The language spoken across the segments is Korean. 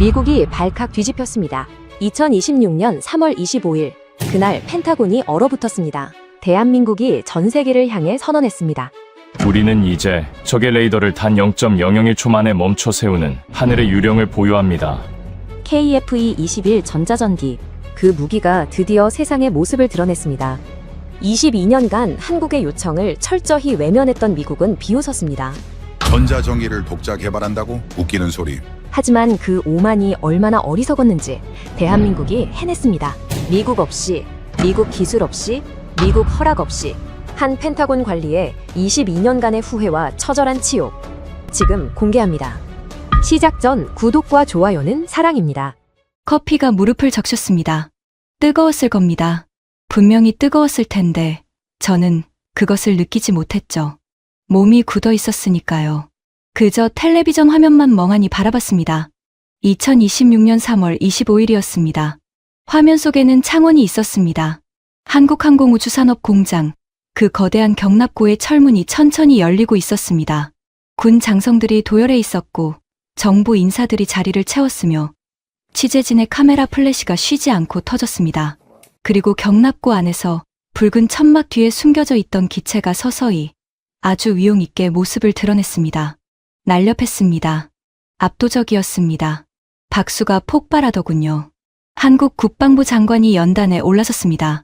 미국이 발칵 뒤집혔습니다. 2026년 3월 25일, 그날 펜타곤이 얼어붙었습니다. 대한민국이 전 세계를 향해 선언했습니다. 우리는 이제 적의 레이더를 단 0.001초 만에 멈춰 세우는 하늘의 유령을 보유합니다. KF-21 전자전기, 그 무기가 드디어 세상의 모습을 드러냈습니다. 22년간 한국의 요청을 철저히 외면했던 미국은 비웃었습니다. 전자전기를 독자 개발한다고? 웃기는 소리. 하지만 그 오만이 얼마나 어리석었는지 대한민국이 해냈습니다. 미국 없이, 미국 기술 없이, 미국 허락 없이 한 펜타곤 관리의 22년간의 후회와 처절한 치욕, 지금 공개합니다. 시작 전 구독과 좋아요는 사랑입니다. 커피가 무릎을 적셨습니다. 뜨거웠을 겁니다. 분명히 뜨거웠을 텐데 저는 그것을 느끼지 못했죠. 몸이 굳어 있었으니까요. 그저 텔레비전 화면만 멍하니 바라봤습니다. 2026년 3월 25일이었습니다. 화면 속에는 창원이 있었습니다. 한국항공우주산업공장, 그 거대한 경납고의 철문이 천천히 열리고 있었습니다. 군 장성들이 도열해 있었고 정부 인사들이 자리를 채웠으며 취재진의 카메라 플래시가 쉬지 않고 터졌습니다. 그리고 경납고 안에서 붉은 천막 뒤에 숨겨져 있던 기체가 서서히 아주 위용 있게 모습을 드러냈습니다. 날렵했습니다. 압도적이었습니다. 박수가 폭발하더군요. 한국 국방부 장관이 연단에 올라섰습니다.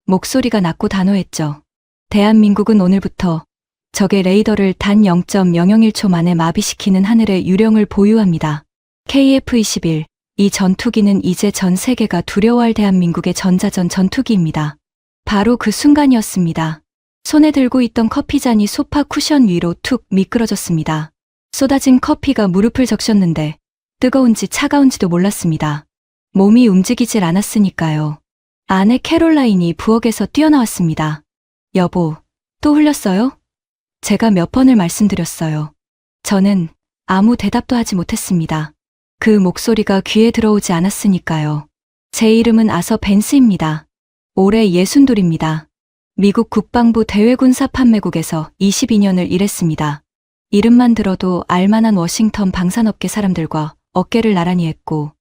목소리가 낮고 단호했죠. 대한민국은 오늘부터 적의 레이더를 단 0.001초 만에 마비시키는 하늘의 유령을 보유합니다. KF-21, 이 전투기는 이제 전 세계가 두려워할 대한민국의 전자전 전투기입니다. 바로 그 순간이었습니다. 손에 들고 있던 커피잔이 소파 쿠션 위로 툭 미끄러졌습니다. 쏟아진 커피가 무릎을 적셨는데 뜨거운지 차가운지도 몰랐습니다. 몸이 움직이질 않았으니까요. 아내 캐롤라인이 부엌에서 뛰어나왔습니다. 여보, 또 흘렸어요? 제가 몇 번을 말씀드렸어요. 저는 아무 대답도 하지 못했습니다. 그 목소리가 귀에 들어오지 않았으니까요. 제 이름은 아서 벤스입니다. 올해 62입니다. 미국 국방부 대외군사판매국에서 22년을 일했습니다. 이름만 들어도 알만한 워싱턴 방산업계 사람들과 어깨를 나란히 했고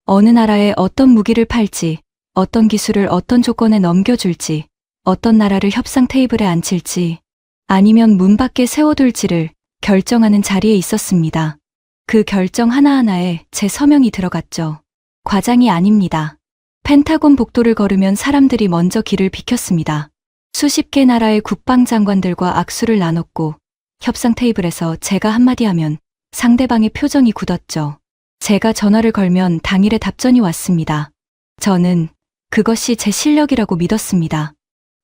어느 나라에 어떤 무기를 팔지, 어떤 기술을 어떤 조건에 넘겨줄지, 어떤 나라를 협상 테이블에 앉힐지 아니면 문 밖에 세워둘지를 결정하는 자리에 있었습니다. 그 결정 하나하나에 제 서명이 들어갔죠. 과장이 아닙니다. 펜타곤 복도를 걸으면 사람들이 먼저 길을 비켰습니다. 수십 개 나라의 국방장관들과 악수를 나눴고 협상 테이블에서 제가 한마디 하면 상대방의 표정이 굳었죠. 제가 전화를 걸면 당일에 답전이 왔습니다. 저는 그것이 제 실력이라고 믿었습니다.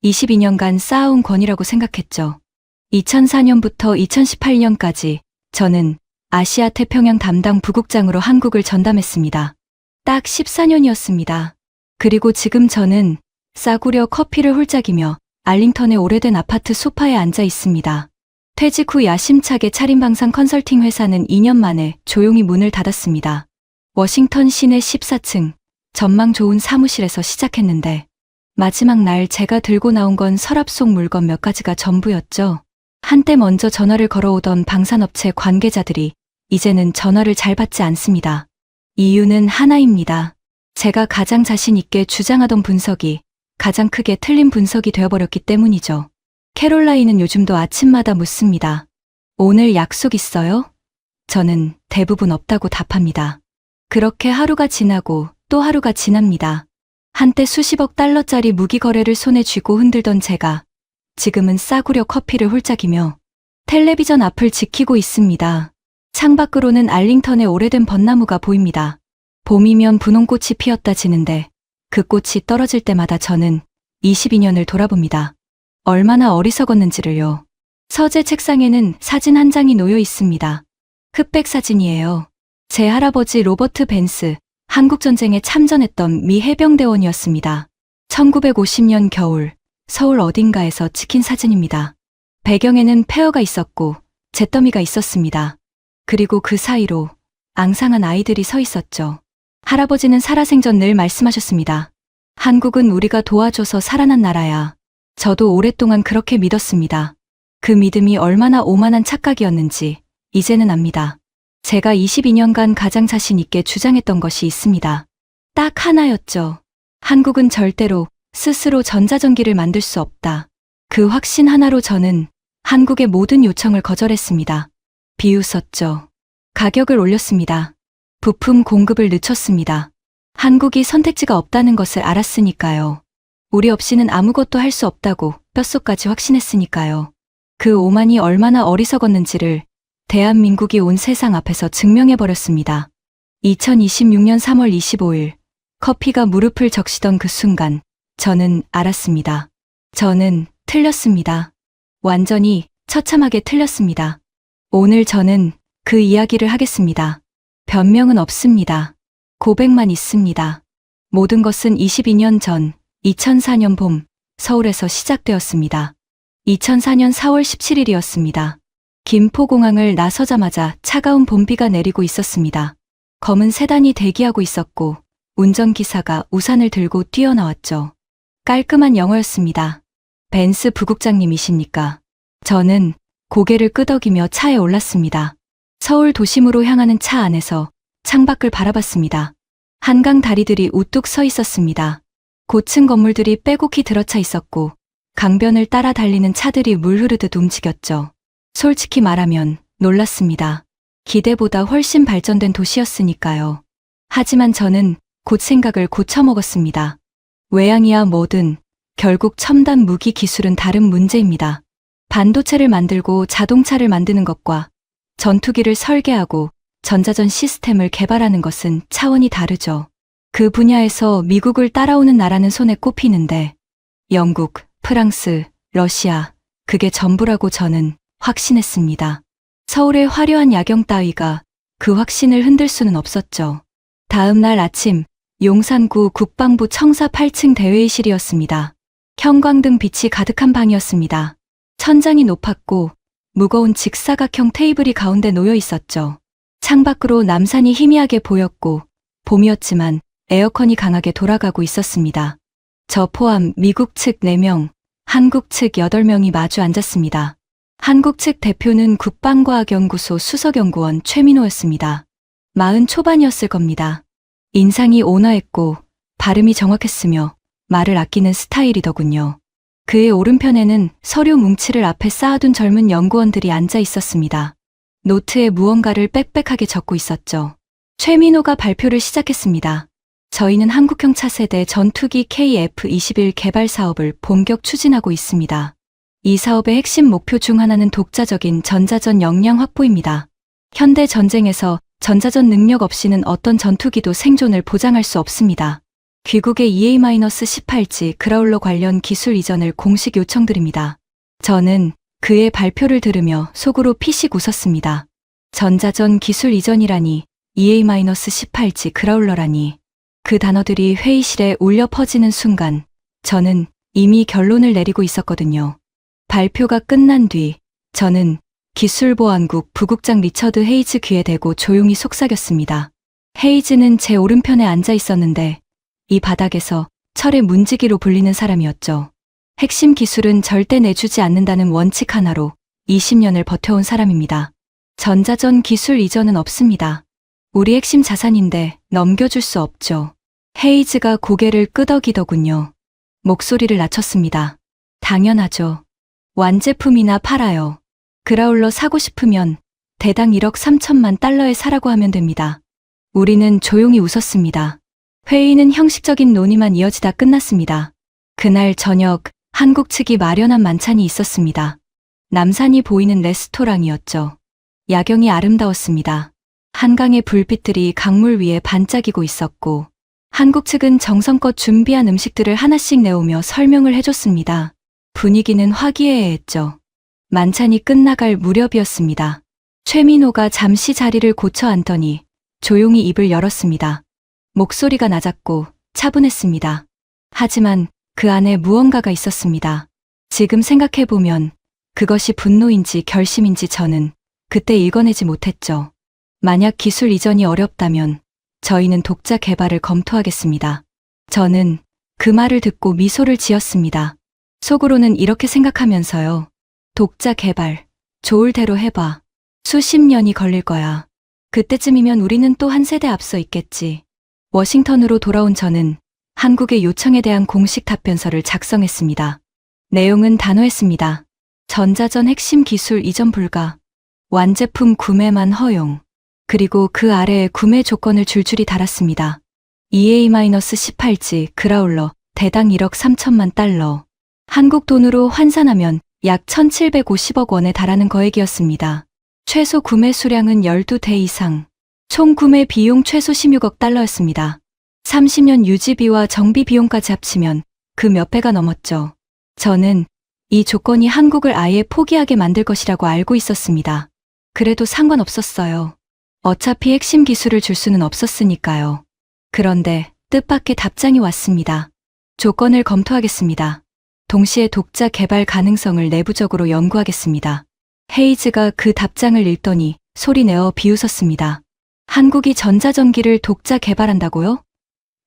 22년간 쌓아온 권위라고 생각했죠. 2004년부터 2018년까지 저는 아시아 태평양 담당 부국장으로 한국을 전담했습니다. 딱 14년이었습니다. 그리고 지금 저는 싸구려 커피를 홀짝이며 알링턴의 오래된 아파트 소파에 앉아 있습니다. 퇴직 후 야심차게 차린 방산 컨설팅 회사는 2년 만에 조용히 문을 닫았습니다. 워싱턴 시내 14층, 전망 좋은 사무실에서 시작했는데 마지막 날 제가 들고 나온 건 서랍 속 물건 몇 가지가 전부였죠. 한때 먼저 전화를 걸어오던 방산업체 관계자들이 이제는 전화를 잘 받지 않습니다. 이유는 하나입니다. 제가 가장 자신 있게 주장하던 분석이 가장 크게 틀린 분석이 되어버렸기 때문이죠. 캐롤라인은 요즘도 아침마다 묻습니다. 오늘 약속 있어요? 저는 대부분 없다고 답합니다. 그렇게 하루가 지나고 또 하루가 지납니다. 한때 수십억 달러짜리 무기 거래를 손에 쥐고 흔들던 제가 지금은 싸구려 커피를 홀짝이며 텔레비전 앞을 지키고 있습니다. 창밖으로는 알링턴의 오래된 벚나무가 보입니다. 봄이면 분홍꽃이 피었다 지는데 그 꽃이 떨어질 때마다 저는 22년을 돌아봅니다. 얼마나 어리석었는지를요. 서재 책상에는 사진 한 장이 놓여 있습니다. 흑백 사진이에요. 제 할아버지 로버트 벤스, 한국전쟁에 참전했던 미 해병대원이었습니다. 1950년 겨울, 서울 어딘가에서 찍힌 사진입니다. 배경에는 폐허가 있었고 잿더미가 있었습니다. 그리고 그 사이로 앙상한 아이들이 서 있었죠. 할아버지는 살아생전 늘 말씀하셨습니다. 한국은 우리가 도와줘서 살아난 나라야. 저도 오랫동안 그렇게 믿었습니다. 그 믿음이 얼마나 오만한 착각이었는지 이제는 압니다. 제가 22년간 가장 자신 있게 주장했던 것이 있습니다. 딱 하나였죠. 한국은 절대로 스스로 전자전기를 만들 수 없다. 그 확신 하나로 저는 한국의 모든 요청을 거절했습니다. 비웃었죠. 가격을 올렸습니다. 부품 공급을 늦췄습니다. 한국이 선택지가 없다는 것을 알았으니까요. 우리 없이는 아무것도 할 수 없다고 뼛속까지 확신했으니까요. 그 오만이 얼마나 어리석었는지를 대한민국이 온 세상 앞에서 증명해버렸습니다. 2026년 3월 25일 커피가 무릎을 적시던 그 순간 저는 알았습니다. 저는 틀렸습니다. 완전히 처참하게 틀렸습니다. 오늘 저는 그 이야기를 하겠습니다. 변명은 없습니다. 고백만 있습니다. 모든 것은 22년 전 2004년 봄 서울에서 시작되었습니다. 2004년 4월 17일이었습니다. 김포공항을 나서자마자 차가운 봄비가 내리고 있었습니다. 검은 세단이 대기하고 있었고 운전기사가 우산을 들고 뛰어나왔죠. 깔끔한 영어였습니다. 벤스 부국장님이십니까? 저는 고개를 끄덕이며 차에 올랐습니다. 서울 도심으로 향하는 차 안에서 창밖을 바라봤습니다. 한강 다리들이 우뚝 서 있었습니다. 고층 건물들이 빼곡히 들어차 있었고 강변을 따라 달리는 차들이 물 흐르듯 움직였죠. 솔직히 말하면 놀랐습니다. 기대보다 훨씬 발전된 도시였으니까요. 하지만 저는 곧 생각을 고쳐먹었습니다. 외양이야 뭐든 결국 첨단 무기 기술은 다른 문제입니다. 반도체를 만들고 자동차를 만드는 것과 전투기를 설계하고 전자전 시스템을 개발하는 것은 차원이 다르죠. 그 분야에서 미국을 따라오는 나라는 손에 꼽히는데 영국, 프랑스, 러시아, 그게 전부라고 저는 확신했습니다. 서울의 화려한 야경 따위가 그 확신을 흔들 수는 없었죠. 다음 날 아침 용산구 국방부 청사 8층 대회의실이었습니다. 형광등 빛이 가득한 방이었습니다. 천장이 높았고 무거운 직사각형 테이블이 가운데 놓여 있었죠. 창밖으로 남산이 희미하게 보였고 봄이었지만 에어컨이 강하게 돌아가고 있었습니다. 저 포함 미국 측 4명, 한국 측 8명이 마주 앉았습니다. 한국 측 대표는 국방과학연구소 수석연구원 최민호였습니다. 40 초반이었을 겁니다. 인상이 온화했고 발음이 정확했으며 말을 아끼는 스타일이더군요. 그의 오른편에는 서류 뭉치를 앞에 쌓아둔 젊은 연구원들이 앉아 있었습니다. 노트에 무언가를 빽빽하게 적고 있었죠. 최민호가 발표를 시작했습니다. 저희는 한국형 차세대 전투기 KF-21 개발 사업을 본격 추진하고 있습니다. 이 사업의 핵심 목표 중 하나는 독자적인 전자전 역량 확보입니다. 현대 전쟁에서 전자전 능력 없이는 어떤 전투기도 생존을 보장할 수 없습니다. 귀국의 EA-18G 그라울러 관련 기술 이전을 공식 요청드립니다. 저는 그의 발표를 들으며 속으로 피식 웃었습니다. 전자전 기술 이전이라니, EA-18G 그라울러라니. 그 단어들이 회의실에 울려 퍼지는 순간 저는 이미 결론을 내리고 있었거든요. 발표가 끝난 뒤 저는 기술보안국 부국장 리처드 헤이즈 귀에 대고 조용히 속삭였습니다. 헤이즈는 제 오른편에 앉아 있었는데 이 바닥에서 철의 문지기로 불리는 사람이었죠. 핵심 기술은 절대 내주지 않는다는 원칙 하나로 20년을 버텨온 사람입니다. 전자전 기술 이전은 없습니다. 우리 핵심 자산인데 넘겨줄 수 없죠. 헤이즈가 고개를 끄덕이더군요. 목소리를 낮췄습니다. 당연하죠. 완제품이나 팔아요. 그라울러 사고 싶으면 대당 1억 3천만 달러에 사라고 하면 됩니다. 우리는 조용히 웃었습니다. 회의는 형식적인 논의만 이어지다 끝났습니다. 그날 저녁 한국 측이 마련한 만찬이 있었습니다. 남산이 보이는 레스토랑이었죠. 야경이 아름다웠습니다. 한강의 불빛들이 강물 위에 반짝이고 있었고 한국 측은 정성껏 준비한 음식들을 하나씩 내오며 설명을 해줬습니다. 분위기는 화기애애했죠. 만찬이 끝나갈 무렵이었습니다. 최민호가 잠시 자리를 고쳐 앉더니 조용히 입을 열었습니다. 목소리가 낮았고 차분했습니다. 하지만 그 안에 무언가가 있었습니다. 지금 생각해보면 그것이 분노인지 결심인지 저는 그때 읽어내지 못했죠. 만약 기술 이전이 어렵다면 저희는 독자 개발을 검토하겠습니다. 저는 그 말을 듣고 미소를 지었습니다. 속으로는 이렇게 생각하면서요. 독자 개발, 좋을 대로 해봐. 수십 년이 걸릴 거야. 그때쯤이면 우리는 또 한 세대 앞서 있겠지. 워싱턴으로 돌아온 저는 한국의 요청에 대한 공식 답변서를 작성했습니다. 내용은 단호했습니다. 전자전 핵심 기술 이전 불가. 완제품 구매만 허용. 그리고 그 아래에 구매 조건을 줄줄이 달았습니다. EA-18G 그라울러 대당 1억 3천만 달러. 한국 돈으로 환산하면 약 1,750억 원에 달하는 거액이었습니다. 최소 구매 수량은 12대 이상. 총 구매 비용 최소 16억 달러였습니다. 30년 유지비와 정비 비용까지 합치면 그 몇 배가 넘었죠. 저는 이 조건이 한국을 아예 포기하게 만들 것이라고 알고 있었습니다. 그래도 상관없었어요. 어차피 핵심 기술을 줄 수는 없었으니까요. 그런데 뜻밖의 답장이 왔습니다. 조건을 검토하겠습니다. 동시에 독자 개발 가능성을 내부적으로 연구하겠습니다. 헤이즈가 그 답장을 읽더니 소리내어 비웃었습니다. 한국이 전자전기를 독자 개발한다고요?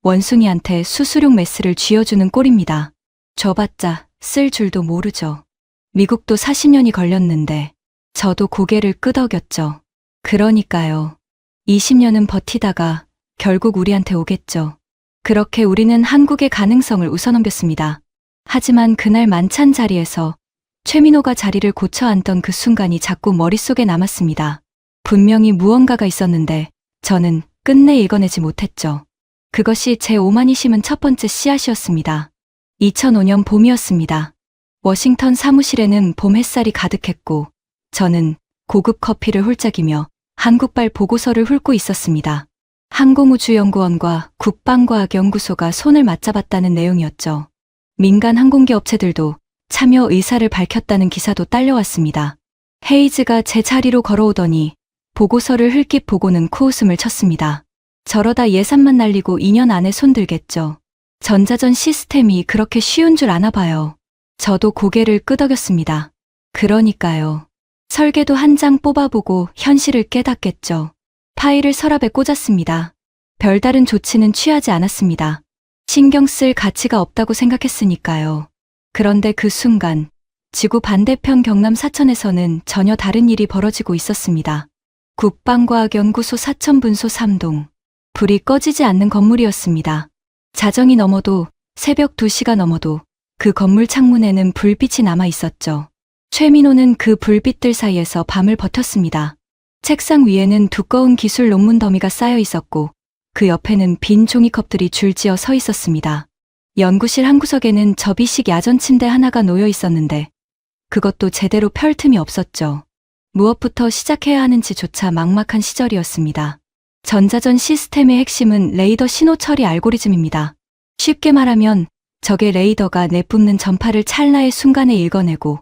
원숭이한테 수수료 메스를 쥐어주는 꼴입니다. 줘봤자 쓸 줄도 모르죠. 미국도 40년이 걸렸는데 저도 고개를 끄덕였죠. 그러니까요. 20년은 버티다가 결국 우리한테 오겠죠. 그렇게 우리는 한국의 가능성을 우선넘겼습니다. 하지만 그날 만찬 자리에서 최민호가 자리를 고쳐 앉던 그 순간이 자꾸 머릿속에 남았습니다. 분명히 무언가가 있었는데 저는 끝내 읽어내지 못했죠. 그것이 제 오만이 심은 첫 번째 씨앗이었습니다. 2005년 봄이었습니다. 워싱턴 사무실에는 봄 햇살이 가득했고 저는 고급 커피를 홀짝이며 한국발 보고서를 훑고 있었습니다. 항공우주연구원과 국방과학연구소가 손을 맞잡았다는 내용이었죠. 민간 항공기 업체들도 참여 의사를 밝혔다는 기사도 딸려왔습니다. 헤이즈가 제 자리로 걸어오더니 보고서를 흘낏 보고는 코웃음을 쳤습니다. 저러다 예산만 날리고 2년 안에 손들겠죠. 전자전 시스템이 그렇게 쉬운 줄 아나 봐요. 저도 고개를 끄덕였습니다. 그러니까요. 설계도 한 장 뽑아보고 현실을 깨닫겠죠. 파일을 서랍에 꽂았습니다. 별다른 조치는 취하지 않았습니다. 신경 쓸 가치가 없다고 생각했으니까요. 그런데 그 순간 지구 반대편 경남 사천에서는 전혀 다른 일이 벌어지고 있었습니다. 국방과학연구소 사천분소 3동. 불이 꺼지지 않는 건물이었습니다. 자정이 넘어도 새벽 2시가 넘어도 그 건물 창문에는 불빛이 남아 있었죠. 최민호는 그 불빛들 사이에서 밤을 버텼습니다. 책상 위에는 두꺼운 기술 논문 더미가 쌓여 있었고 그 옆에는 빈 종이컵들이 줄지어 서 있었습니다. 연구실 한 구석에는 접이식 야전 침대 하나가 놓여 있었는데 그것도 제대로 펼 틈이 없었죠. 무엇부터 시작해야 하는지조차 막막한 시절이었습니다. 전자전 시스템의 핵심은 레이더 신호 처리 알고리즘입니다. 쉽게 말하면 적의 레이더가 내뿜는 전파를 찰나의 순간에 읽어내고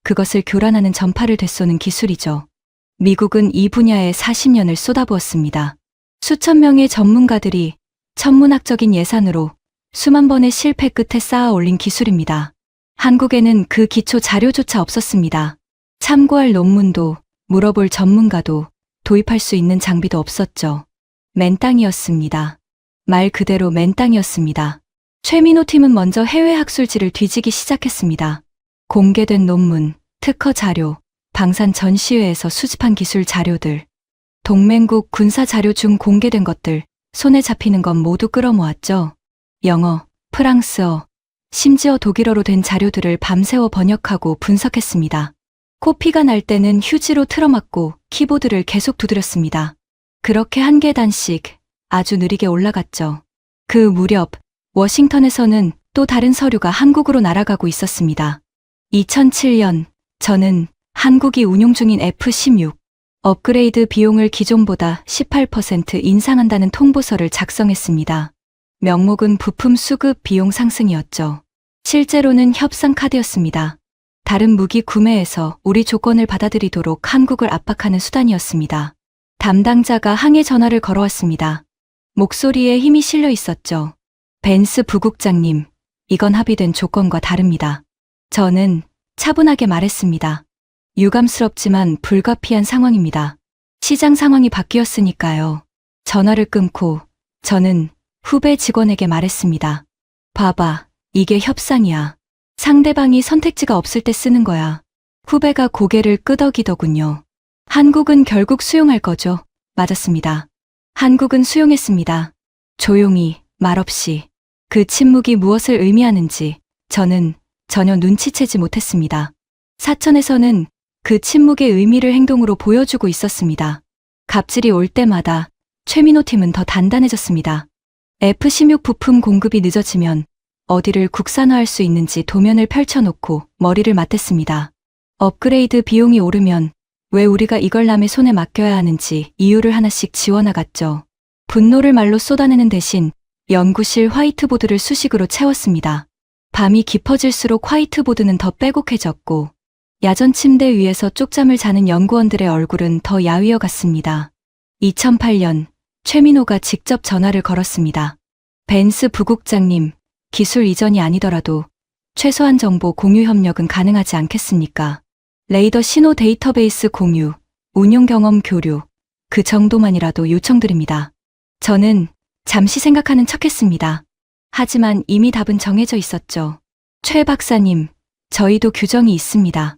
그것을 교란하는 전파를 되쏘는 기술이죠. 미국은 이 분야에 40년을 쏟아부었습니다. 수천 명의 전문가들이 천문학적인 예산으로 수만 번의 실패 끝에 쌓아 올린 기술입니다. 한국에는 그 기초 자료조차 없었습니다. 참고할 논문도 물어볼 전문가도 도입할 수 있는 장비도 없었죠. 맨땅이었습니다. 말 그대로 맨땅이었습니다. 최민호 팀은 먼저 해외 학술지를 뒤지기 시작했습니다. 공개된 논문, 특허 자료, 방산 전시회에서 수집한 기술 자료들, 동맹국 군사 자료 중 공개된 것들, 손에 잡히는 건 모두 끌어모았죠. 영어, 프랑스어, 심지어 독일어로 된 자료들을 밤새워 번역하고 분석했습니다. 코피가 날 때는 휴지로 틀어막고 키보드를 계속 두드렸습니다. 그렇게 한 계단씩 아주 느리게 올라갔죠. 그 무렵 워싱턴에서는 또 다른 서류가 한국으로 날아가고 있었습니다. 2007년 저는 한국이 운용 중인 F-16 업그레이드 비용을 기존보다 18% 인상한다는 통보서를 작성했습니다. 명목은 부품 수급 비용 상승이었죠. 실제로는 협상 카드였습니다. 다른 무기 구매에서 우리 조건을 받아들이도록 한국을 압박하는 수단이었습니다. 담당자가 항해 전화를 걸어왔습니다. 목소리에 힘이 실려 있었죠. 벤스 부국장님, 이건 합의된 조건과 다릅니다. 저는 차분하게 말했습니다. 유감스럽지만 불가피한 상황입니다. 시장 상황이 바뀌었으니까요. 전화를 끊고 저는 후배 직원에게 말했습니다. 봐봐, 이게 협상이야. 상대방이 선택지가 없을 때 쓰는 거야. 후배가 고개를 끄덕이더군요. 한국은 결국 수용할 거죠. 맞았습니다. 한국은 수용했습니다. 조용히, 말없이. 그 침묵이 무엇을 의미하는지 저는 전혀 눈치채지 못했습니다. 사천에서는 그 침묵의 의미를 행동으로 보여주고 있었습니다. 갑질이 올 때마다 최민호 팀은 더 단단해졌습니다. F-16 부품 공급이 늦어지면 어디를 국산화할 수 있는지 도면을 펼쳐놓고 머리를 맞댔습니다. 업그레이드 비용이 오르면 왜 우리가 이걸 남의 손에 맡겨야 하는지 이유를 하나씩 지워나갔죠. 분노를 말로 쏟아내는 대신 연구실 화이트보드를 수식으로 채웠습니다. 밤이 깊어질수록 화이트보드는 더 빼곡해졌고 야전 침대 위에서 쪽잠을 자는 연구원들의 얼굴은 더 야위어 갔습니다. 2008년 최민호가 직접 전화를 걸었습니다. 벤스 부국장님, 기술 이전이 아니더라도 최소한 정보 공유 협력은 가능하지 않겠습니까? 레이더 신호 데이터베이스 공유, 운용 경험 교류, 그 정도만이라도 요청드립니다. 저는 잠시 생각하는 척했습니다. 하지만 이미 답은 정해져 있었죠. 최 박사님, 저희도 규정이 있습니다.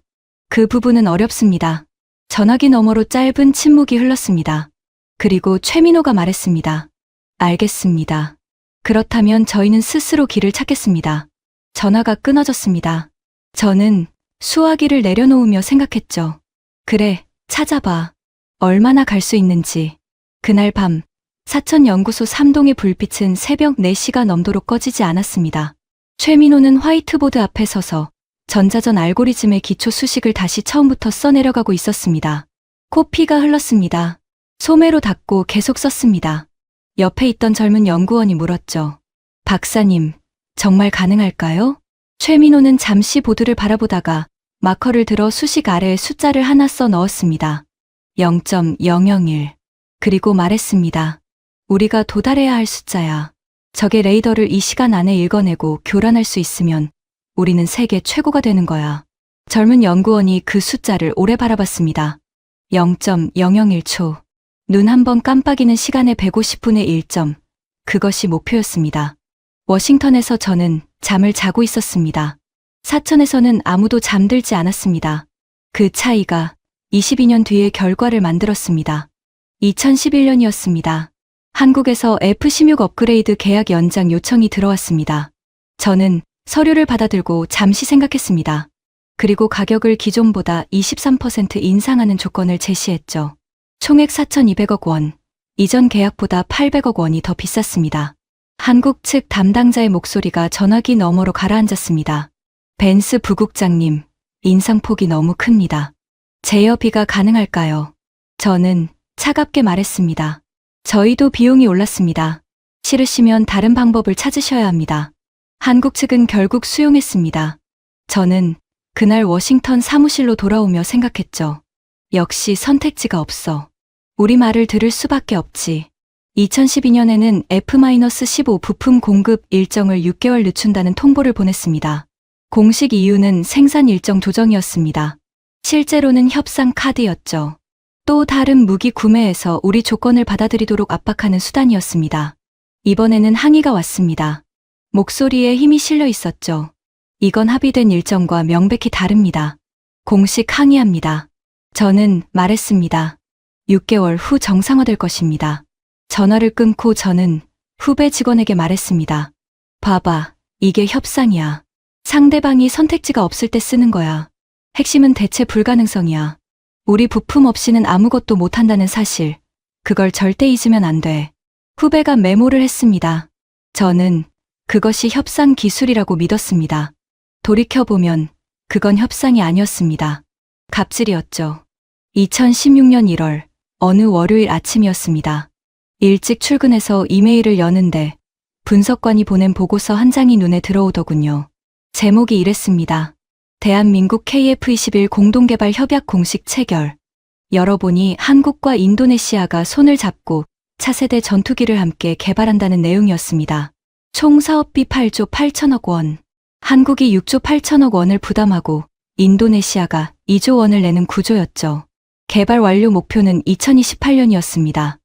그 부분은 어렵습니다. 전화기 너머로 짧은 침묵이 흘렀습니다. 그리고 최민호가 말했습니다. 알겠습니다. 그렇다면 저희는 스스로 길을 찾겠습니다. 전화가 끊어졌습니다. 저는 수화기를 내려놓으며 생각했죠. 그래, 찾아봐. 얼마나 갈 수 있는지. 그날 밤, 사천연구소 3동의 불빛은 새벽 4시가 넘도록 꺼지지 않았습니다. 최민호는 화이트보드 앞에 서서 전자전 알고리즘의 기초 수식을 다시 처음부터 써내려가고 있었습니다. 코피가 흘렀습니다. 소매로 닦고 계속 썼습니다. 옆에 있던 젊은 연구원이 물었죠. 박사님, 정말 가능할까요? 최민호는 잠시 보드를 바라보다가 마커를 들어 수식 아래에 숫자를 하나 써 넣었습니다. 0.001. 그리고 말했습니다. 우리가 도달해야 할 숫자야. 적의 레이더를 이 시간 안에 읽어내고 교란할 수 있으면 우리는 세계 최고가 되는 거야. 젊은 연구원이 그 숫자를 오래 바라봤습니다. 0.001초. 눈 한 번 깜빡이는 시간의 150분의 1점. 그것이 목표였습니다. 워싱턴에서 저는 잠을 자고 있었습니다. 사천에서는 아무도 잠들지 않았습니다. 그 차이가 22년 뒤의 결과를 만들었습니다. 2011년이었습니다. 한국에서 F-16 업그레이드 계약 연장 요청이 들어왔습니다. 저는 서류를 받아들고 잠시 생각했습니다. 그리고 가격을 기존보다 23% 인상하는 조건을 제시했죠. 총액 4,200억 원, 이전 계약보다 800억 원이 더 비쌌습니다. 한국 측 담당자의 목소리가 전화기 너머로 가라앉았습니다. 벤스 부국장님, 인상폭이 너무 큽니다. 제어비가 가능할까요? 저는 차갑게 말했습니다. 저희도 비용이 올랐습니다. 싫으시면 다른 방법을 찾으셔야 합니다. 한국 측은 결국 수용했습니다. 저는 그날 워싱턴 사무실로 돌아오며 생각했죠. 역시 선택지가 없어. 우리 말을 들을 수밖에 없지. 2012년에는 F-15 부품 공급 일정을 6개월 늦춘다는 통보를 보냈습니다. 공식 이유는 생산 일정 조정이었습니다. 실제로는 협상 카드였죠. 또 다른 무기 구매에서 우리 조건을 받아들이도록 압박하는 수단이었습니다. 이번에는 항의가 왔습니다. 목소리에 힘이 실려 있었죠. 이건 합의된 일정과 명백히 다릅니다. 공식 항의합니다. 저는 말했습니다. 6개월 후 정상화될 것입니다. 전화를 끊고 저는 후배 직원에게 말했습니다. 봐봐, 이게 협상이야. 상대방이 선택지가 없을 때 쓰는 거야. 핵심은 대체 불가능성이야. 우리 부품 없이는 아무것도 못한다는 사실. 그걸 절대 잊으면 안 돼. 후배가 메모를 했습니다. 저는 그것이 협상 기술이라고 믿었습니다. 돌이켜보면 그건 협상이 아니었습니다. 갑질이었죠. 2016년 1월 어느 월요일 아침이었습니다. 일찍 출근해서 이메일을 여는데 분석관이 보낸 보고서 한 장이 눈에 들어오더군요. 제목이 이랬습니다. 대한민국 KF-21 공동개발 협약 공식 체결. 열어보니 한국과 인도네시아가 손을 잡고 차세대 전투기를 함께 개발한다는 내용이었습니다. 총 사업비 8조 8천억 원. 한국이 6조 8천억 원을 부담하고 인도네시아가 2조 원을 내는 구조였죠. 개발 완료 목표는 2028년이었습니다.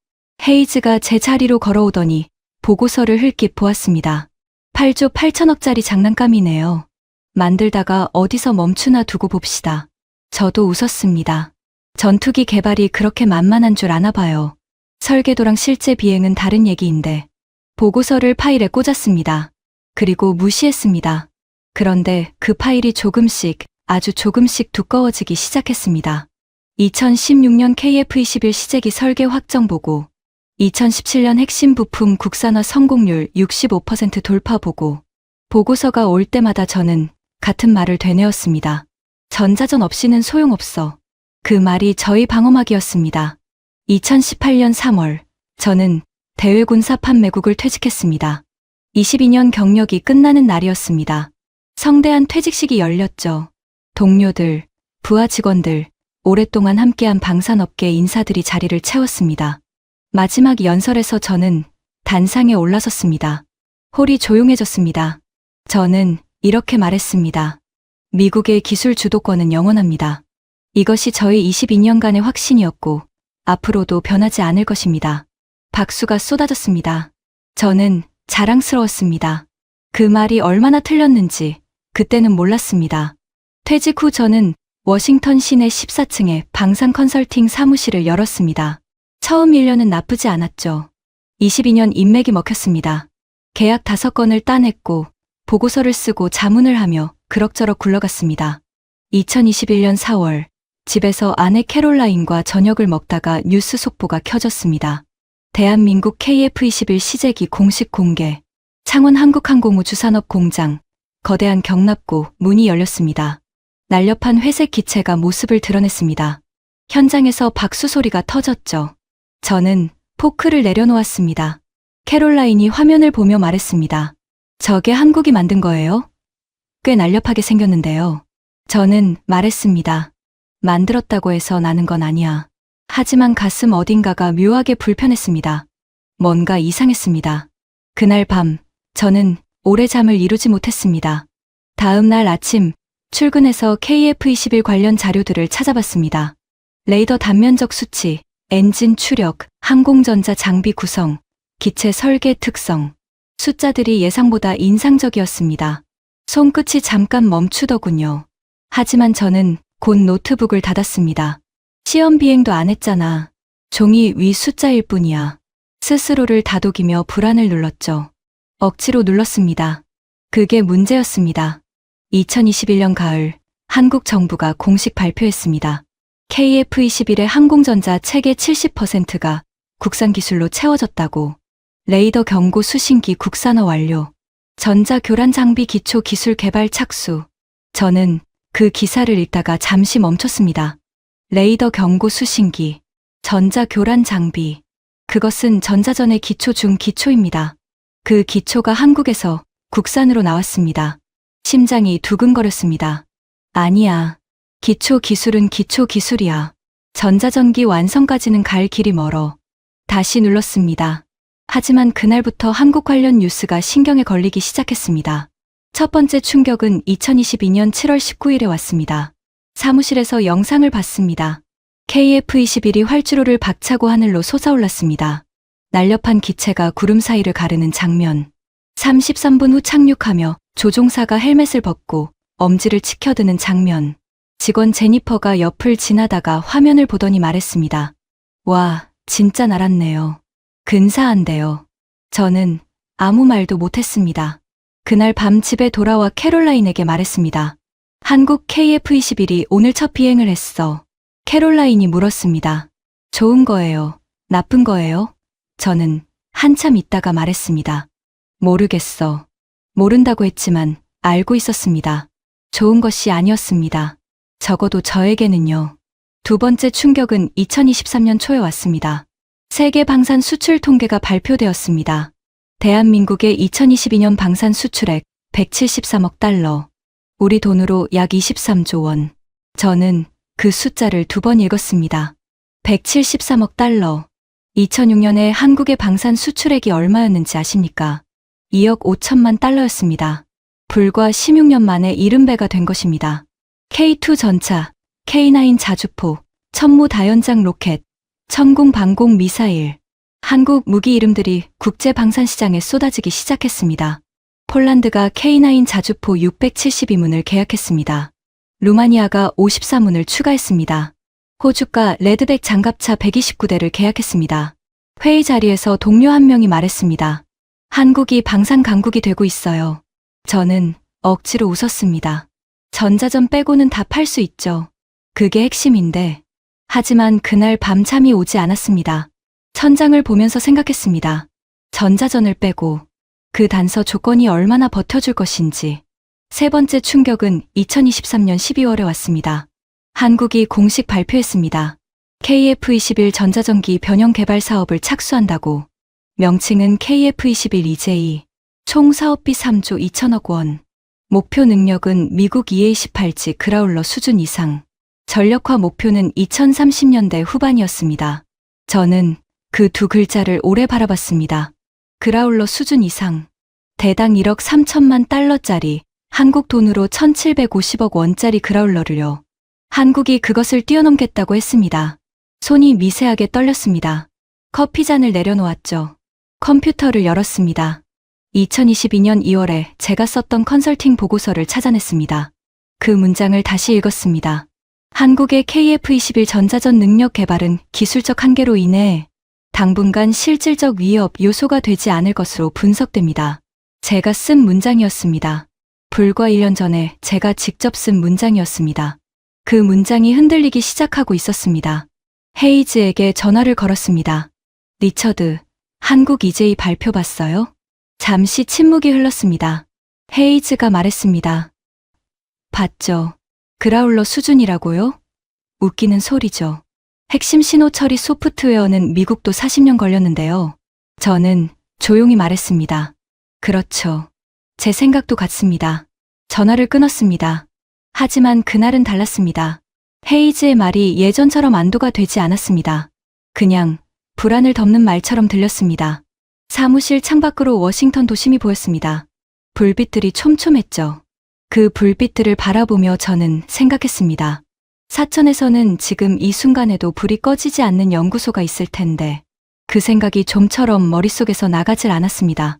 헤이즈가 제 자리로 걸어오더니 보고서를 흘낏 보았습니다. 8조 8천억짜리 장난감이네요. 만들다가 어디서 멈추나 두고 봅시다. 저도 웃었습니다. 전투기 개발이 그렇게 만만한 줄 아나 봐요. 설계도랑 실제 비행은 다른 얘기인데 보고서를 파일에 꽂았습니다. 그리고 무시했습니다. 그런데 그 파일이 조금씩, 아주 조금씩 두꺼워지기 시작했습니다. 2016년 KF-21 시제기 설계 확정 보고, 2017년 핵심 부품 국산화 성공률 65% 돌파 보고, 보고서가 올 때마다 저는 같은 말을 되뇌었습니다. 전자전 없이는 소용없어. 그 말이 저희 방어막이었습니다. 2018년 3월, 저는 대외군사 판매국을 퇴직했습니다. 22년 경력이 끝나는 날이었습니다. 성대한 퇴직식이 열렸죠. 동료들, 부하 직원들, 오랫동안 함께한 방산업계 인사들이 자리를 채웠습니다. 마지막 연설에서 저는 단상에 올라섰습니다. 홀이 조용해졌습니다. 저는 이렇게 말했습니다. 미국의 기술 주도권은 영원합니다. 이것이 저희 22년간의 확신이었고 앞으로도 변하지 않을 것입니다. 박수가 쏟아졌습니다. 저는 자랑스러웠습니다. 그 말이 얼마나 틀렸는지 그때는 몰랐습니다. 퇴직 후 저는 워싱턴 시내 14층에 방산 컨설팅 사무실을 열었습니다. 처음 1년은 나쁘지 않았죠. 22년 인맥이 먹혔습니다. 계약 5건을 따냈고 보고서를 쓰고 자문을 하며 그럭저럭 굴러갔습니다. 2021년 4월 집에서 아내 캐롤라인과 저녁을 먹다가 뉴스 속보가 켜졌습니다. 대한민국 KF-21 시제기 공식 공개, 창원 한국항공우 주산업 공장, 거대한 경납고 문이 열렸습니다. 날렵한 회색 기체가 모습을 드러냈습니다. 현장에서 박수 소리가 터졌죠. 저는 포크를 내려놓았습니다. 캐롤라인이 화면을 보며 말했습니다. 저게 한국이 만든 거예요? 꽤 날렵하게 생겼는데요. 저는 말했습니다. 만들었다고 해서 나는 건 아니야. 하지만 가슴 어딘가가 묘하게 불편했습니다. 뭔가 이상했습니다. 그날 밤, 저는 오래 잠을 이루지 못했습니다. 다음 날 아침, 출근해서 KF-21 관련 자료들을 찾아봤습니다. 레이더 단면적 수치, 엔진 추력, 항공전자 장비 구성, 기체 설계 특성. 숫자들이 예상보다 인상적이었습니다. 손끝이 잠깐 멈추더군요. 하지만 저는 곧 노트북을 닫았습니다. 시험 비행도 안 했잖아. 종이 위 숫자일 뿐이야. 스스로를 다독이며 불안을 눌렀죠. 억지로 눌렀습니다. 그게 문제였습니다. 2021년 가을, 한국 정부가 공식 발표했습니다. KF-21의 항공전자 체계 70%가 국산 기술로 채워졌다고. 레이더 경고 수신기 국산화 완료. 전자 교란 장비 기초 기술 개발 착수. 저는 그 기사를 읽다가 잠시 멈췄습니다. 레이더 경고 수신기, 전자 교란 장비. 그것은 전자전의 기초 중 기초입니다. 그 기초가 한국에서 국산으로 나왔습니다. 심장이 두근거렸습니다. 아니야. 기초 기술은 기초 기술이야. 전자전기 완성까지는 갈 길이 멀어. 다시 눌렀습니다. 하지만 그날부터 한국 관련 뉴스가 신경에 걸리기 시작했습니다. 첫 번째 충격은 2022년 7월 19일에 왔습니다. 사무실에서 영상을 봤습니다. KF-21이 활주로를 박차고 하늘로 솟아올랐습니다. 날렵한 기체가 구름 사이를 가르는 장면. 33분 후 착륙하며 조종사가 헬멧을 벗고 엄지를 치켜드는 장면. 직원 제니퍼가 옆을 지나다가 화면을 보더니 말했습니다. 와, 진짜 날았네요. 근사한데요. 저는 아무 말도 못했습니다. 그날 밤 집에 돌아와 캐롤라인에게 말했습니다. 한국 KF-21이 오늘 첫 비행을 했어. 캐롤라인이 물었습니다. 좋은 거예요? 나쁜 거예요? 저는 한참 있다가 말했습니다. 모르겠어. 모른다고 했지만 알고 있었습니다. 좋은 것이 아니었습니다. 적어도 저에게는요. 두 번째 충격은 2023년 초에 왔습니다. 세계 방산 수출 통계가 발표되었습니다. 대한민국의 2022년 방산 수출액 173억 달러. 우리 돈으로 약 23조 원. 저는 그 숫자를 2번 읽었습니다. 173억 달러. 2006년에 한국의 방산 수출액이 얼마였는지 아십니까? 2억 5천만 달러였습니다. 불과 16년 만에 70배가 된 것입니다. K2 전차, K9 자주포, 천무 다연장 로켓, 천공 방공 미사일. 한국 무기 이름들이 국제 방산 시장에 쏟아지기 시작했습니다. 폴란드가 K9 자주포 672문을 계약했습니다. 루마니아가 54문을 추가했습니다. 호주가 레드백 장갑차 129대를 계약했습니다. 회의 자리에서 동료 한 명이 말했습니다. 한국이 방산 강국이 되고 있어요. 저는 억지로 웃었습니다. 전자전 빼고는 다 팔 수 있죠. 그게 핵심인데. 하지만 그날 밤잠이 오지 않았습니다. 천장을 보면서 생각했습니다. 전자전을 빼고 그 단서 조건이 얼마나 버텨줄 것인지. 세 번째 충격은 2023년 12월에 왔습니다. 한국이 공식 발표했습니다. KF21 전자전기 변형 개발 사업을 착수한다고. 명칭은 KF21EJ. 총 사업비 3조 2천억 원. 목표 능력은 미국 EA18G 그라울러 수준 이상. 전력화 목표는 2030년대 후반이었습니다. 저는 그 두 글자를 오래 바라봤습니다. 그라울러 수준 이상. 대당 1억 3천만 달러짜리, 한국 돈으로 1750억 원짜리 그라울러를요. 한국이 그것을 뛰어넘겠다고 했습니다. 손이 미세하게 떨렸습니다. 커피잔을 내려놓았죠. 컴퓨터를 열었습니다. 2022년 2월에 제가 썼던 컨설팅 보고서를 찾아냈습니다. 그 문장을 다시 읽었습니다. 한국의 KF21 전자전 능력 개발은 기술적 한계로 인해 당분간 실질적 위협 요소가 되지 않을 것으로 분석됩니다. 제가 쓴 문장이었습니다. 불과 1년 전에 제가 직접 쓴 문장이었습니다. 그 문장이 흔들리기 시작하고 있었습니다. 헤이즈에게 전화를 걸었습니다. 리처드, 한국 EJ 발표 봤어요? 잠시 침묵이 흘렀습니다. 헤이즈가 말했습니다. 봤죠. 그라울러 수준이라고요? 웃기는 소리죠. 핵심 신호 처리 소프트웨어는 미국도 40년 걸렸는데요. 저는 조용히 말했습니다. 그렇죠. 제 생각도 같습니다. 전화를 끊었습니다. 하지만 그날은 달랐습니다. 헤이즈의 말이 예전처럼 안도가 되지 않았습니다. 그냥 불안을 덮는 말처럼 들렸습니다. 사무실 창밖으로 워싱턴 도심이 보였습니다. 불빛들이 촘촘했죠. 그 불빛들을 바라보며 저는 생각했습니다. 사천에서는 지금 이 순간에도 불이 꺼지지 않는 연구소가 있을 텐데 그 생각이 좀처럼 머릿속에서 나가질 않았습니다.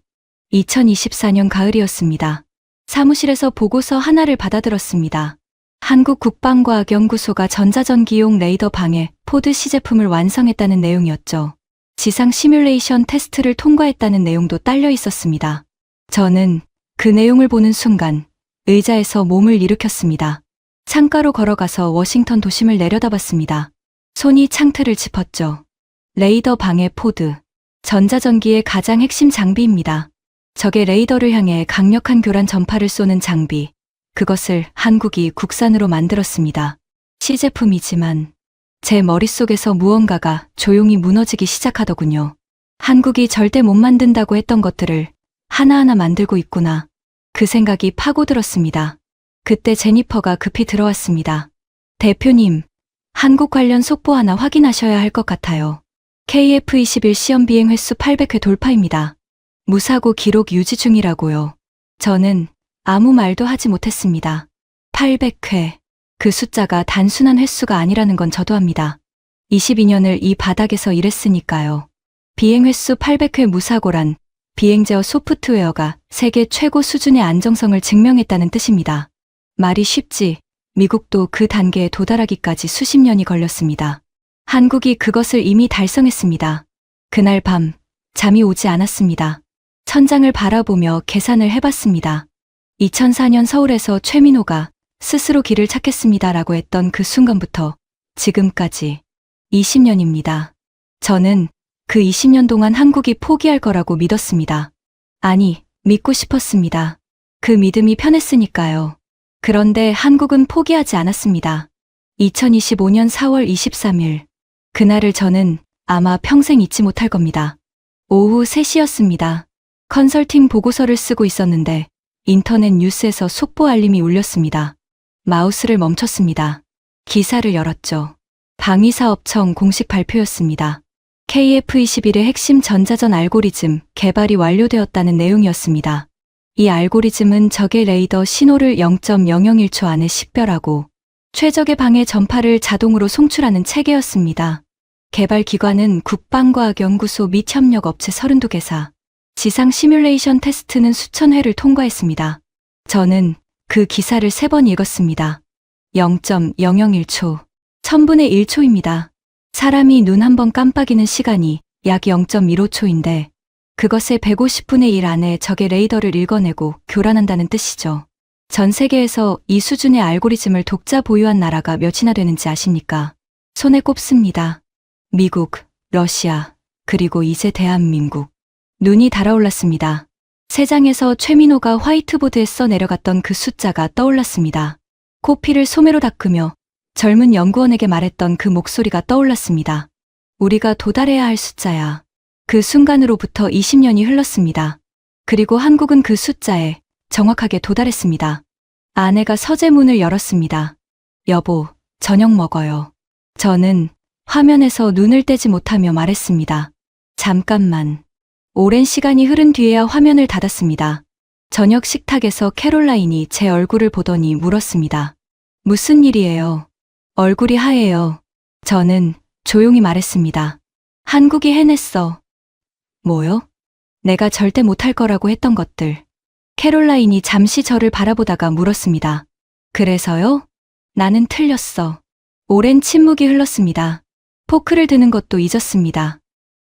2024년 가을이었습니다. 사무실에서 보고서 하나를 받아들었습니다. 한국국방과학연구소가 전자전기용 레이더 방해 포드 시제품을 완성했다는 내용이었죠. 지상 시뮬레이션 테스트를 통과했다는 내용도 딸려 있었습니다. 저는 그 내용을 보는 순간 의자에서 몸을 일으켰습니다. 창가로 걸어가서 워싱턴 도심을 내려다봤습니다. 손이 창틀을 짚었죠. 레이더 방해 포드. 전자전기의 가장 핵심 장비입니다. 적의 레이더를 향해 강력한 교란 전파를 쏘는 장비. 그것을 한국이 국산으로 만들었습니다. 시제품이지만 제 머릿속에서 무언가가 조용히 무너지기 시작하더군요. 한국이 절대 못 만든다고 했던 것들을 하나하나 만들고 있구나. 그 생각이 파고들었습니다. 그때 제니퍼가 급히 들어왔습니다. 대표님, 한국 관련 속보 하나 확인하셔야 할 것 같아요. KF21 시험 비행 횟수 800회 돌파입니다. 무사고 기록 유지 중이라고요. 저는 아무 말도 하지 못했습니다. 800회. 그 숫자가 단순한 횟수가 아니라는 건 저도 압니다. 22년을 이 바닥에서 일했으니까요. 비행 횟수 800회 무사고란 비행 제어 소프트웨어가 세계 최고 수준의 안정성을 증명했다는 뜻입니다. 말이 쉽지 미국도 그 단계에 도달하기까지 수십 년이 걸렸습니다. 한국이 그것을 이미 달성했습니다. 그날 밤 잠이 오지 않았습니다. 천장을 바라보며 계산을 해봤습니다. 2004년 서울에서 최민호가 스스로 길을 찾겠습니다라고 했던 그 순간부터 지금까지 20년입니다. 저는 그 20년 동안 한국이 포기할 거라고 믿었습니다. 아니, 믿고 싶었습니다. 그 믿음이 편했으니까요. 그런데 한국은 포기하지 않았습니다. 2025년 4월 23일. 그날을 저는 아마 평생 잊지 못할 겁니다. 오후 3시였습니다. 컨설팅 보고서를 쓰고 있었는데 인터넷 뉴스에서 속보 알림이 울렸습니다. 마우스를 멈췄습니다. 기사를 열었죠. 방위사업청 공식 발표였습니다. KF21의 핵심 전자전 알고리즘 개발이 완료되었다는 내용이었습니다. 이 알고리즘은 적의 레이더 신호를 0.001초 안에 식별하고 최적의 방해 전파를 자동으로 송출하는 체계였습니다. 개발 기관은 국방과학연구소 및 협력업체 32개사. 지상 시뮬레이션 테스트는 수천 회를 통과했습니다. 저는 그 기사를 3번 읽었습니다. 0.001초. 1000분의 1초입니다. 사람이 눈 한 번 깜빡이는 시간이 약 0.15초인데 그것의 150분의 1 안에 적의 레이더를 읽어내고 교란한다는 뜻이죠. 전 세계에서 이 수준의 알고리즘을 독자 보유한 나라가 몇이나 되는지 아십니까? 손에 꼽습니다. 미국, 러시아, 그리고 이제 대한민국. 눈이 달아올랐습니다. 세 장에서 최민호가 화이트보드에 써 내려갔던 그 숫자가 떠올랐습니다. 코피를 소매로 닦으며 젊은 연구원에게 말했던 그 목소리가 떠올랐습니다. 우리가 도달해야 할 숫자야. 그 순간으로부터 20년이 흘렀습니다. 그리고 한국은 그 숫자에 정확하게 도달했습니다. 아내가 서재문을 열었습니다. 여보, 저녁 먹어요. 저는 화면에서 눈을 떼지 못하며 말했습니다. 잠깐만. 오랜 시간이 흐른 뒤에야 화면을 닫았습니다. 저녁 식탁에서 캐롤라인이 제 얼굴을 보더니 물었습니다. 무슨 일이에요? 얼굴이 하얘요. 저는 조용히 말했습니다. 한국이 해냈어. 뭐요? 내가 절대 못할 거라고 했던 것들. 캐롤라인이 잠시 저를 바라보다가 물었습니다. 그래서요? 나는 틀렸어. 오랜 침묵이 흘렀습니다. 포크를 드는 것도 잊었습니다.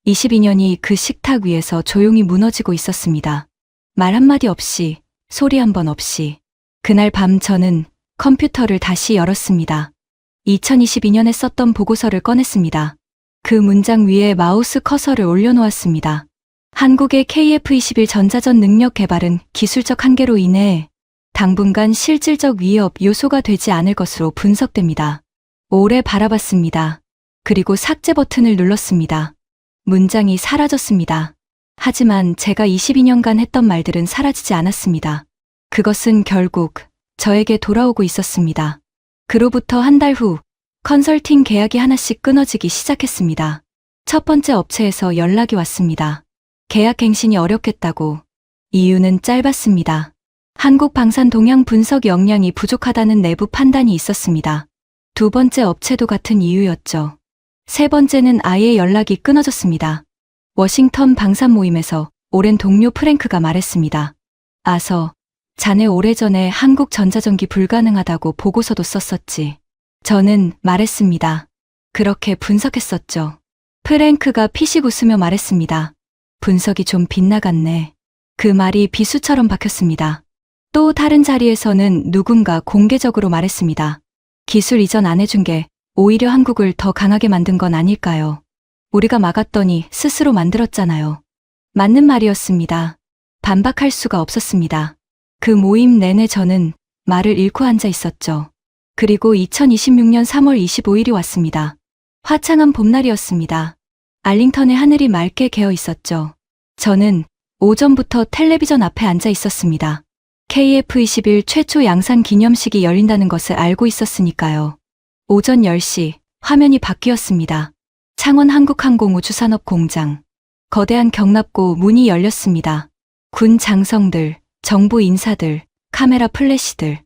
22년이 그 식탁 위에서 조용히 무너지고 있었습니다. 말 한마디 없이, 소리 한 번 없이. 그날 밤 저는 컴퓨터를 다시 열었습니다. 2022년에 썼던 보고서를 꺼냈습니다. 그 문장 위에 마우스 커서를 올려놓았습니다. 한국의 KF-21 전자전 능력 개발은 기술적 한계로 인해 당분간 실질적 위협 요소가 되지 않을 것으로 분석됩니다. 오래 바라봤습니다. 그리고 삭제 버튼을 눌렀습니다. 문장이 사라졌습니다. 하지만 제가 22년간 했던 말들은 사라지지 않았습니다. 그것은 결국 저에게 돌아오고 있었습니다. 그로부터 한 달 후 컨설팅 계약이 하나씩 끊어지기 시작했습니다. 첫 번째 업체에서 연락이 왔습니다. 계약 갱신이 어렵겠다고. 이유는 짧았습니다. 한국 방산 동향 분석 역량이 부족하다는 내부 판단이 있었습니다. 두 번째 업체도 같은 이유였죠. 세 번째는 아예 연락이 끊어졌습니다. 워싱턴 방산 모임에서 오랜 동료 프랭크가 말했습니다. 아서, 자네 오래전에 한국 전자전기 불가능하다고 보고서도 썼었지. 저는 말했습니다. 그렇게 분석했었죠. 프랭크가 피식 웃으며 말했습니다. 분석이 좀 빗나갔네. 그 말이 비수처럼 박혔습니다. 또 다른 자리에서는 누군가 공개적으로 말했습니다. 기술 이전 안 해준 게 오히려 한국을 더 강하게 만든 건 아닐까요? 우리가 막았더니 스스로 만들었잖아요. 맞는 말이었습니다. 반박할 수가 없었습니다. 그 모임 내내 저는 말을 잃고 앉아 있었죠. 그리고 2026년 3월 25일이 왔습니다. 화창한 봄날이었습니다. 알링턴의 하늘이 맑게 개어 있었죠. 저는 오전부터 텔레비전 앞에 앉아 있었습니다. KF-21 최초 양산 기념식이 열린다는 것을 알고 있었으니까요. 오전 10시 화면이 바뀌었습니다. 창원 한국항공우주산업공장. 거대한 경납고 문이 열렸습니다. 군 장성들, 정부 인사들, 카메라 플래시들,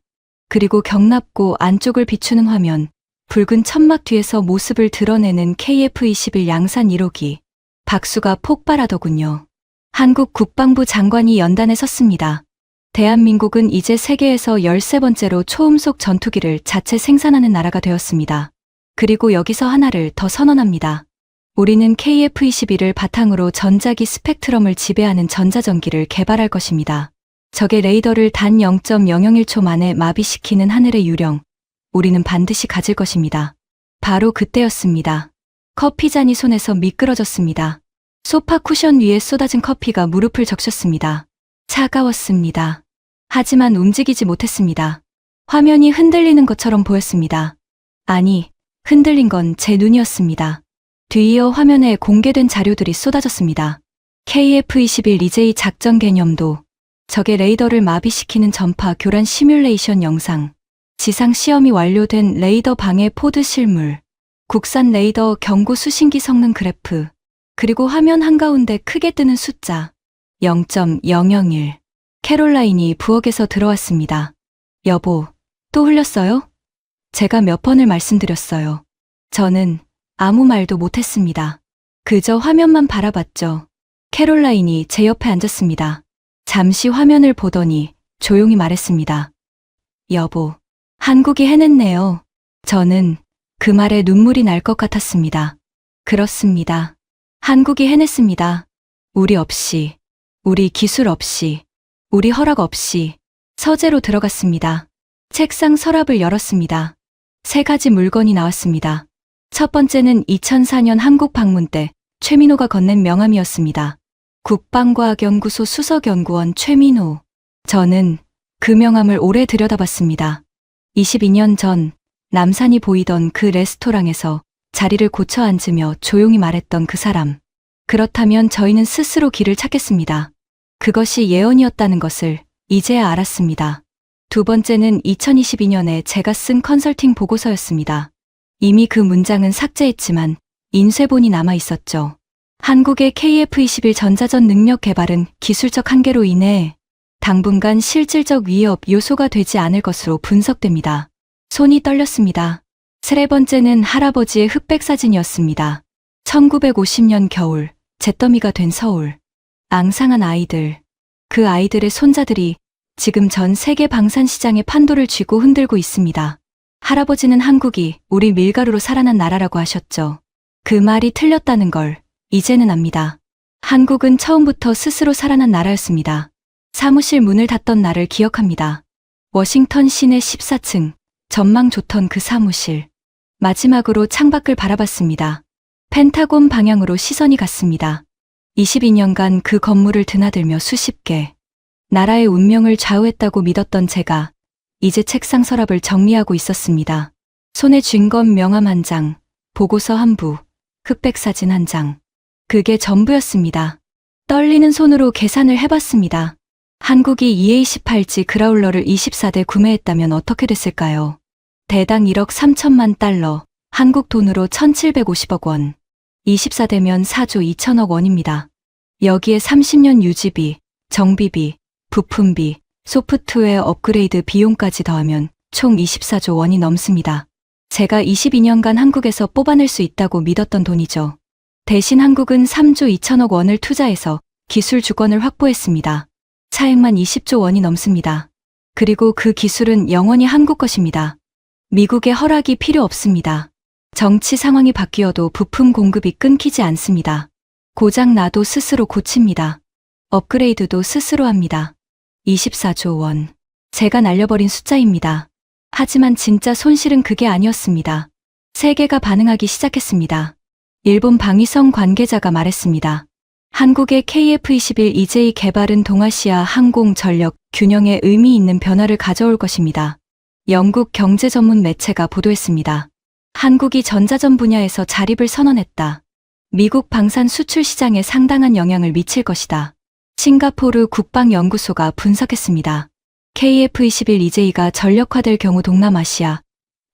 그리고 경납고 안쪽을 비추는 화면, 붉은 천막 뒤에서 모습을 드러내는 KF-21 양산 1호기. 박수가 폭발하더군요. 한국 국방부 장관이 연단에 섰습니다. 대한민국은 이제 세계에서 13번째로 초음속 전투기를 자체 생산하는 나라가 되었습니다. 그리고 여기서 하나를 더 선언합니다. 우리는 KF-21을 바탕으로 전자기 스펙트럼을 지배하는 전자전기를 개발할 것입니다. 적의 레이더를 단 0.001초 만에 마비시키는 하늘의 유령, 우리는 반드시 가질 것입니다. 바로 그때였습니다. 커피잔이 손에서 미끄러졌습니다. 소파 쿠션 위에 쏟아진 커피가 무릎을 적셨습니다. 차가웠습니다. 하지만 움직이지 못했습니다. 화면이 흔들리는 것처럼 보였습니다. 아니, 흔들린 건 제 눈이었습니다. 뒤이어 화면에 공개된 자료들이 쏟아졌습니다. KF-21 EJ 작전 개념도, 적의 레이더를 마비시키는 전파 교란 시뮬레이션 영상, 지상 시험이 완료된 레이더 방해 포드 실물, 국산 레이더 경고 수신기 성능 그래프, 그리고 화면 한가운데 크게 뜨는 숫자 0.001. 캐롤라인이 부엌에서 들어왔습니다. 여보, 또 흘렸어요? 제가 몇 번을 말씀드렸어요. 저는 아무 말도 못했습니다. 그저 화면만 바라봤죠. 캐롤라인이 제 옆에 앉았습니다. 잠시 화면을 보더니 조용히 말했습니다. 여보, 한국이 해냈네요. 저는 그 말에 눈물이 날 것 같았습니다. 그렇습니다. 한국이 해냈습니다. 우리 없이, 우리 기술 없이, 우리 허락 없이 서재로 들어갔습니다. 책상 서랍을 열었습니다. 3가지 물건이 나왔습니다. 첫 번째는 2004년 한국 방문 때 최민호가 건넨 명함이었습니다. 국방과학연구소 수석연구원 최민호. 저는 그 명함을 오래 들여다봤습니다. 22년 전 남산이 보이던 그 레스토랑에서 자리를 고쳐 앉으며 조용히 말했던 그 사람. 그렇다면 저희는 스스로 길을 찾겠습니다. 그것이 예언이었다는 것을 이제야 알았습니다. 두 번째는 2022년에 제가 쓴 컨설팅 보고서였습니다. 이미 그 문장은 삭제했지만 인쇄본이 남아 있었죠. 한국의 KF-21 전자전 능력 개발은 기술적 한계로 인해 당분간 실질적 위협 요소가 되지 않을 것으로 분석됩니다. 손이 떨렸습니다. 세 번째는 할아버지의 흑백 사진이었습니다. 1950년 겨울, 잿더미가 된 서울. 앙상한 아이들. 그 아이들의 손자들이 지금 전 세계 방산 시장의 판도를 쥐고 흔들고 있습니다. 할아버지는 한국이 우리 밀가루로 살아난 나라라고 하셨죠. 그 말이 틀렸다는 걸 이제는 압니다. 한국은 처음부터 스스로 살아난 나라였습니다. 사무실 문을 닫던 날을 기억합니다. 워싱턴 시내 14층, 전망 좋던 그 사무실. 마지막으로 창밖을 바라봤습니다. 펜타곤 방향으로 시선이 갔습니다. 22년간 그 건물을 드나들며 수십 개 나라의 운명을 좌우했다고 믿었던 제가 이제 책상 서랍을 정리하고 있었습니다. 손에 쥔 건 명함 1장, 보고서 1부, 흑백 사진 1장. 그게 전부였습니다. 떨리는 손으로 계산을 해봤습니다. 한국이 EA-18G 그라울러를 24대 구매했다면 어떻게 됐을까요? 대당 1억 3천만 달러, 한국 돈으로 1750억 원. 24대면 4조 2천억 원입니다. 여기에 30년 유지비, 정비비, 부품비, 소프트웨어 업그레이드 비용까지 더하면 총 24조 원이 넘습니다. 제가 22년간 한국에서 뽑아낼 수 있다고 믿었던 돈이죠. 대신 한국은 3조 2천억 원을 투자해서 기술 주권을 확보했습니다. 차액만 20조 원이 넘습니다. 그리고 그 기술은 영원히 한국 것입니다. 미국의 허락이 필요 없습니다. 정치 상황이 바뀌어도 부품 공급이 끊기지 않습니다. 고장 나도 스스로 고칩니다. 업그레이드도 스스로 합니다. 24조 원. 제가 날려버린 숫자입니다. 하지만 진짜 손실은 그게 아니었습니다. 세계가 반응하기 시작했습니다. 일본 방위성 관계자가 말했습니다. 한국의 KF-21EJ 개발은 동아시아 항공 전력 균형에 의미 있는 변화를 가져올 것입니다. 영국 경제 전문 매체가 보도했습니다. 한국이 전자전 분야에서 자립을 선언했다. 미국 방산 수출 시장에 상당한 영향을 미칠 것이다. 싱가포르 국방연구소가 분석했습니다. KF-21EJ가 전력화될 경우 동남아시아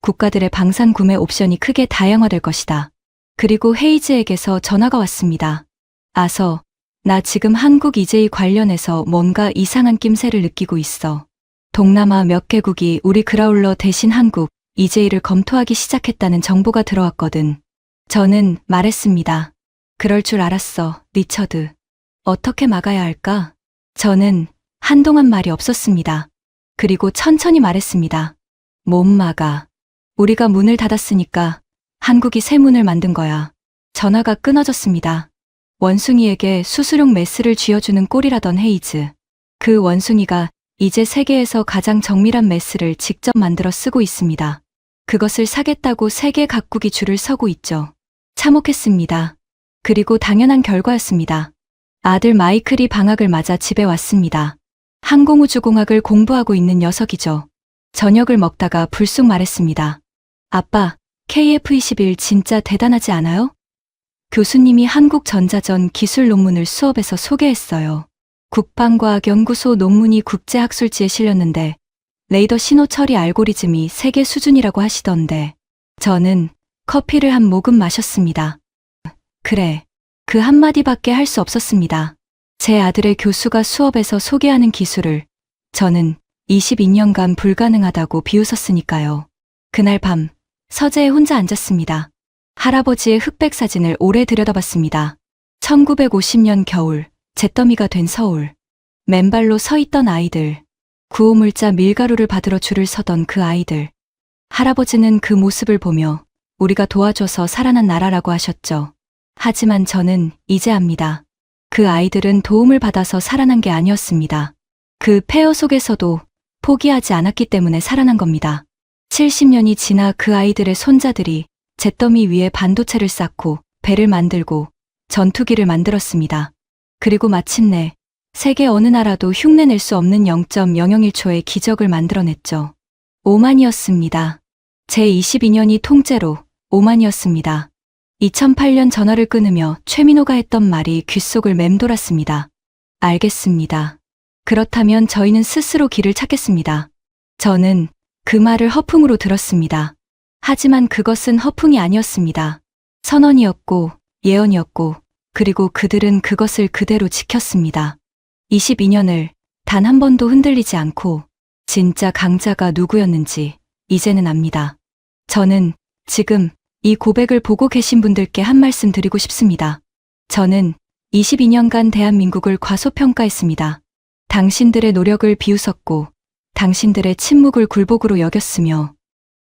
국가들의 방산 구매 옵션이 크게 다양화될 것이다. 그리고 헤이즈에게서 전화가 왔습니다. 아서, 나 지금 한국 EJ 관련해서 뭔가 이상한 낌새를 느끼고 있어. 동남아 몇 개국이 우리 그라울러 대신 한국 EJ를 검토하기 시작했다는 정보가 들어왔거든. 저는 말했습니다. 그럴 줄 알았어, 리처드. 어떻게 막아야 할까? 저는 한동안 말이 없었습니다. 그리고 천천히 말했습니다. 못 막아. 우리가 문을 닫았으니까 한국이 새 문을 만든 거야. 전화가 끊어졌습니다. 원숭이에게 수수용 메스를 쥐어주는 꼴이라던 헤이즈. 그 원숭이가 이제 세계에서 가장 정밀한 메스를 직접 만들어 쓰고 있습니다. 그것을 사겠다고 세계 각국이 줄을 서고 있죠. 참혹했습니다. 그리고 당연한 결과였습니다. 아들 마이클이 방학을 맞아 집에 왔습니다. 항공우주공학을 공부하고 있는 녀석이죠. 저녁을 먹다가 불쑥 말했습니다. 아빠, KF-21 진짜 대단하지 않아요? 교수님이 한국전자전 기술 논문을 수업에서 소개했어요. 국방과학연구소 논문이 국제학술지에 실렸는데 레이더 신호 처리 알고리즘이 세계 수준이라고 하시던데 저는 커피를 한 모금 마셨습니다. 그래, 그 한마디밖에 할 수 없었습니다. 제 아들의 교수가 수업에서 소개하는 기술을 저는 22년간 불가능하다고 비웃었으니까요. 그날 밤 서재에 혼자 앉았습니다. 할아버지의 흑백 사진을 오래 들여다봤습니다. 1950년 겨울, 잿더미가 된 서울. 맨발로 서 있던 아이들. 구호물자 밀가루를 받으러 줄을 서던 그 아이들. 할아버지는 그 모습을 보며 우리가 도와줘서 살아난 나라라고 하셨죠. 하지만 저는 이제 압니다. 그 아이들은 도움을 받아서 살아난 게 아니었습니다. 그 폐허 속에서도 포기하지 않았기 때문에 살아난 겁니다. 70년이 지나 그 아이들의 손자들이 잿더미 위에 반도체를 쌓고 배를 만들고 전투기를 만들었습니다. 그리고 마침내 세계 어느 나라도 흉내낼 수 없는 0.001초의 기적을 만들어냈죠. 오만이었습니다. 제22년이 통째로 오만이었습니다. 2008년 전화를 끊으며 최민호가 했던 말이 귓속을 맴돌았습니다. 알겠습니다. 그렇다면 저희는 스스로 길을 찾겠습니다. 저는 그 말을 허풍으로 들었습니다. 하지만 그것은 허풍이 아니었습니다. 선언이었고 예언이었고 그리고 그들은 그것을 그대로 지켰습니다. 22년을 단 한 번도 흔들리지 않고 진짜 강자가 누구였는지 이제는 압니다. 저는 지금 이 고백을 보고 계신 분들께 한 말씀 드리고 싶습니다. 저는 22년간 대한민국을 과소평가했습니다. 당신들의 노력을 비웃었고 당신들의 침묵을 굴복으로 여겼으며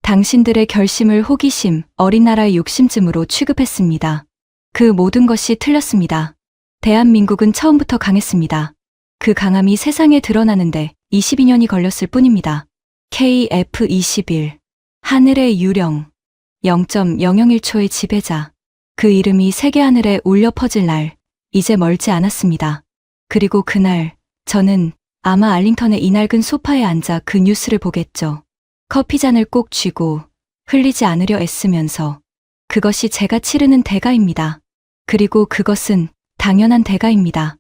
당신들의 결심을 호기심, 어린 나라의 욕심쯤으로 취급했습니다. 그 모든 것이 틀렸습니다. 대한민국은 처음부터 강했습니다. 그 강함이 세상에 드러나는데 22년이 걸렸을 뿐입니다. KF21 하늘의 유령 0.001초의 지배자 그 이름이 세계 하늘에 울려 퍼질 날 이제 멀지 않았습니다. 그리고 그날 저는 아마 알링턴의 이 낡은 소파에 앉아 그 뉴스를 보겠죠. 커피잔을 꼭 쥐고 흘리지 않으려 애쓰면서 그것이 제가 치르는 대가입니다. 그리고 그것은 당연한 대가입니다.